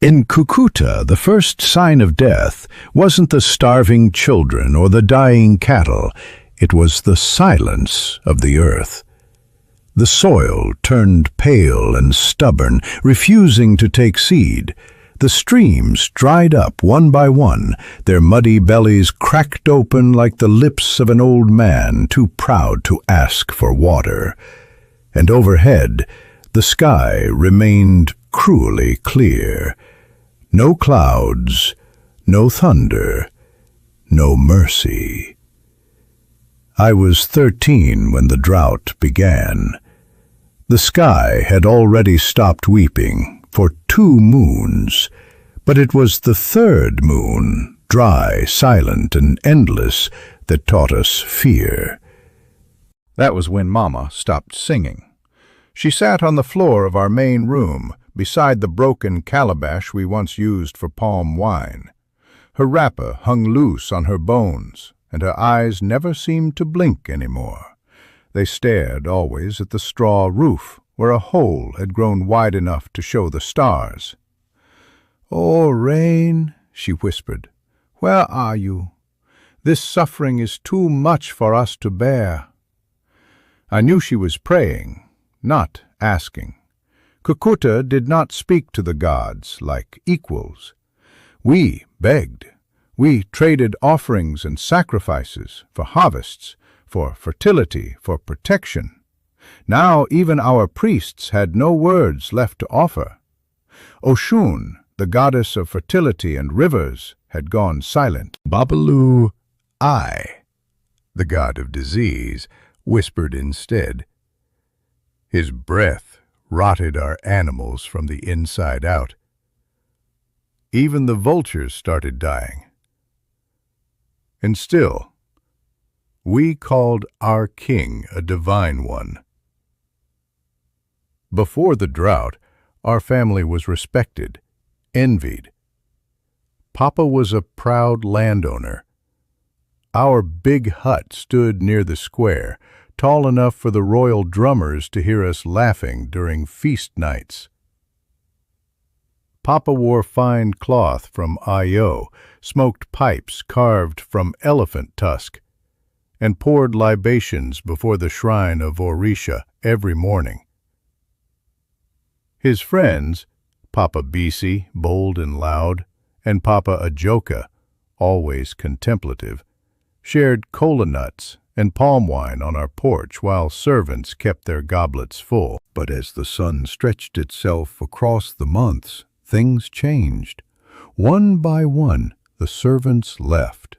In Cucuta, the first sign of death wasn't the starving children or the dying cattle, it was the silence of the earth. The soil turned pale and stubborn, refusing to take seed. The streams dried up one by one, their muddy bellies cracked open like the lips of an old man too proud to ask for water. And overhead, the sky remained cruelly clear. No clouds, no thunder, no mercy. I was 13 when the drought began. The sky had already stopped weeping for 2 moons, but it was the 3rd moon, dry, silent, and endless, that taught us fear. That was when Mama stopped singing. She sat on the floor of our main room, beside the broken calabash we once used for palm wine. Her wrapper hung loose on her bones, and her eyes never seemed to blink anymore. They stared always at the straw roof, where a hole had grown wide enough to show the stars. "Oh, Rain," she whispered, "where are you? This suffering is too much for us to bear." I knew she was praying, not asking. Cucuta did not speak to the gods like equals. We begged. We traded offerings and sacrifices for harvests, for fertility, for protection. Now even our priests had no words left to offer. Oshun, the goddess of fertility and rivers, had gone silent. Babalu, the god of disease, whispered instead. His breath rotted our animals from the inside out. Even the vultures started dying. And still, we called our king a divine one. Before the drought, our family was respected, envied. Papa was a proud landowner. Our big hut stood near the square, tall enough for the royal drummers to hear us laughing during feast nights. Papa wore fine cloth from Io, smoked pipes carved from elephant tusk, and poured libations before the shrine of Orisha every morning. His friends, Papa Bisi, bold and loud, and Papa Ajoka, always contemplative, shared kola nuts and palm wine on our porch while servants kept their goblets full. But as the sun stretched itself across the months, things changed. One by one, the servants left.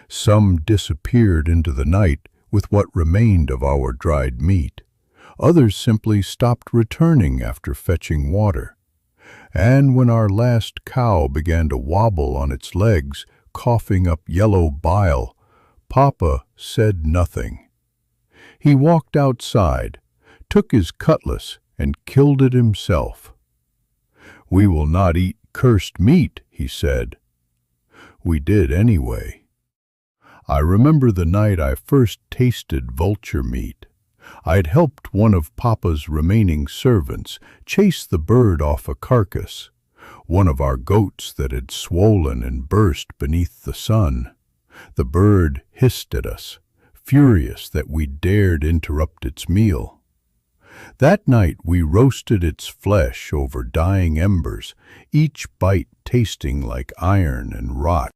Some disappeared into the night with what remained of our dried meat. Others simply stopped returning after fetching water. And when our last cow began to wobble on its legs, coughing up yellow bile, Papa said nothing. He walked outside, took his cutlass, and killed it himself. "We will not eat cursed meat," he said. We did anyway. I remember the night I first tasted vulture meat. I'd helped one of Papa's remaining servants chase the bird off a carcass, one of our goats that had swollen and burst beneath the sun. The bird hissed at us, furious that we dared interrupt its meal. That night we roasted its flesh over dying embers, each bite tasting like iron and rot.